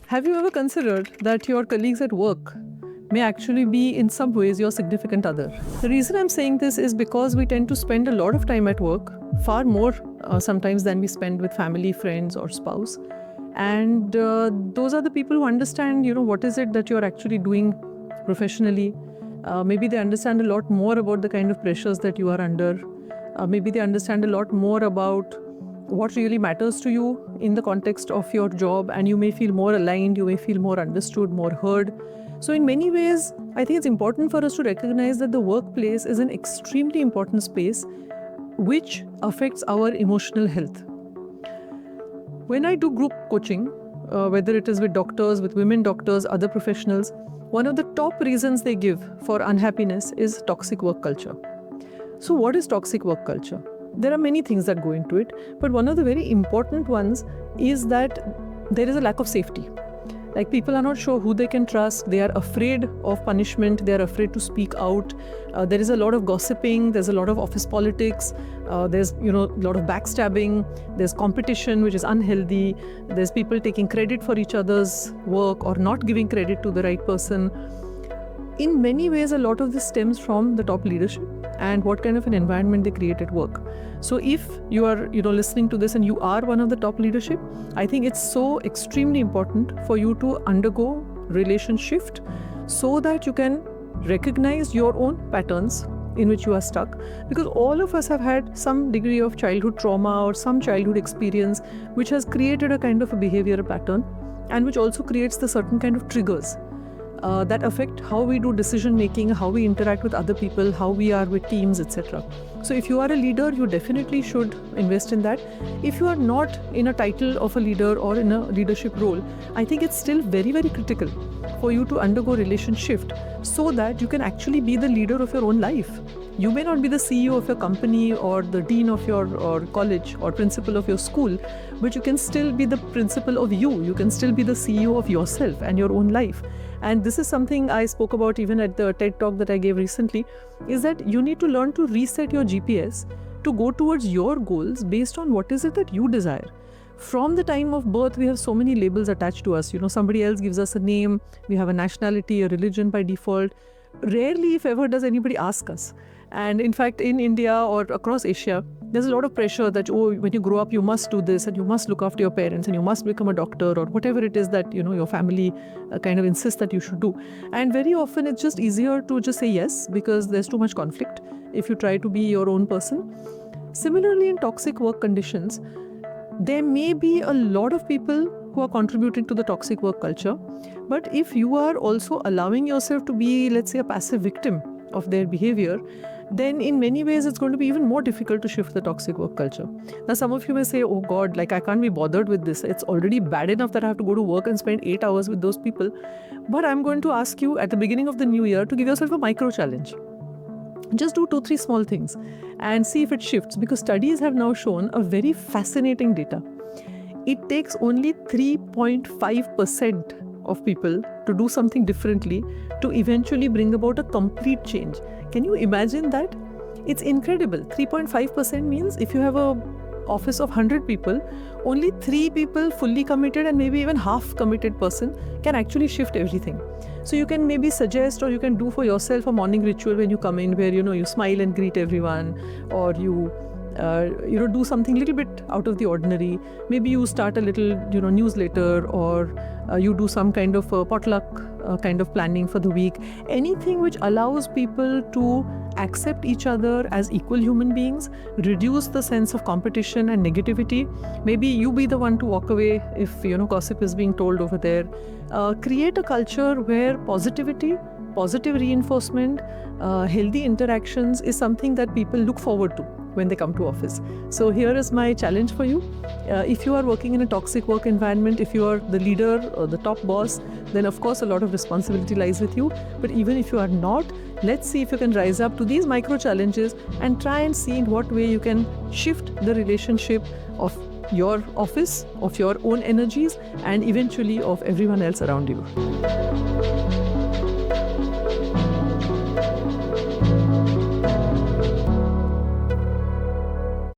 Have you ever considered that your colleagues at work may actually be in some ways your significant other? The reason I'm saying this is because we tend to spend a lot of time at work, far more sometimes than we spend with family, friends or spouse. And those are the people who understand, what is it that you're actually doing professionally. Maybe they understand a lot more about the kind of pressures that you are under. Maybe they understand a lot more about what really matters to you in the context of your job, and you may feel more aligned, you may feel more understood, more heard. So in many ways, I think it's important for us to recognize that the workplace is an extremely important space which affects our emotional health. When I do group coaching, whether it is with doctors, with women doctors, other professionals, one of the top reasons they give for unhappiness is toxic work culture. So what is toxic work culture? There are many things that go into it, but one of the very important ones is that there is a lack of safety. Like, people are not sure who they can trust. They are afraid of punishment. They are afraid to speak out. There is a lot of gossiping. There's a lot of office politics. There's a lot of backstabbing. There's competition, which is unhealthy. There's people taking credit for each other's work or not giving credit to the right person. In many ways, a lot of this stems from the top leadership and what kind of an environment they create at work. So if you are listening to this and you are one of the top leadership, I think it's so extremely important for you to undergo relation shift so that you can recognize your own patterns in which you are stuck, because all of us have had some degree of childhood trauma or some childhood experience which has created a kind of a behavioral pattern, and which also creates the certain kind of triggers that affect how we do decision making, how we interact with other people, how we are with teams, etc. So if you are a leader, you definitely should invest in that. If you are not in a title of a leader or in a leadership role, I think it's still very, very critical for you to undergo relation shift so that you can actually be the leader of your own life. You may not be the CEO of your company or the dean of your college or principal of your school, but you can still be the principal of you. You can still be the CEO of yourself and your own life. And this is something I spoke about even at the TED talk that I gave recently, is that you need to learn to reset your GPS to go towards your goals based on what is it that you desire. From the time of birth, we have so many labels attached to us. Somebody else gives us a name, we have a nationality, a religion by default. Rarely, if ever, does anybody ask us. And in fact, in India or across Asia, there's a lot of pressure that, when you grow up, you must do this and you must look after your parents and you must become a doctor or whatever it is that, your family kind of insists that you should do. And very often it's just easier to just say yes because there's too much conflict if you try to be your own person. Similarly, in toxic work conditions, there may be a lot of people who are contributing to the toxic work culture. But if you are also allowing yourself to be, let's say, a passive victim of their behavior, then in many ways it's going to be even more difficult to shift the toxic work culture. Now, some of you may say, oh God, I can't be bothered with this. It's already bad enough that I have to go to work and spend 8 hours with those people. But I'm going to ask you at the beginning of the new year to give yourself a micro challenge. Just do 2-3 small things and see if it shifts, because studies have now shown a very fascinating data. It takes only 3.5% of people to do something differently to eventually bring about a complete change. Can you imagine that? It's incredible. 3.5% means if you have an office of 100 people, only 3 people fully committed and maybe even half committed person can actually shift everything. So you can maybe suggest, or you can do for yourself a morning ritual when you come in where, you smile and greet everyone, or you do something a little bit out of the ordinary. Maybe you start a little, newsletter, or you do some kind of potluck kind of planning for the week. Anything which allows people to accept each other as equal human beings, reduce the sense of competition and negativity. Maybe you be the one to walk away if, gossip is being told over there. Create a culture where positivity, positive reinforcement, healthy interactions is something that people look forward to when they come to office. So here is my challenge for you. If you are working in a toxic work environment, if you are the leader or the top boss, then of course a lot of responsibility lies with you. But even if you are not, let's see if you can rise up to these micro challenges and try and see in what way you can shift the relationship of your office, of your own energies, and eventually of everyone else around you.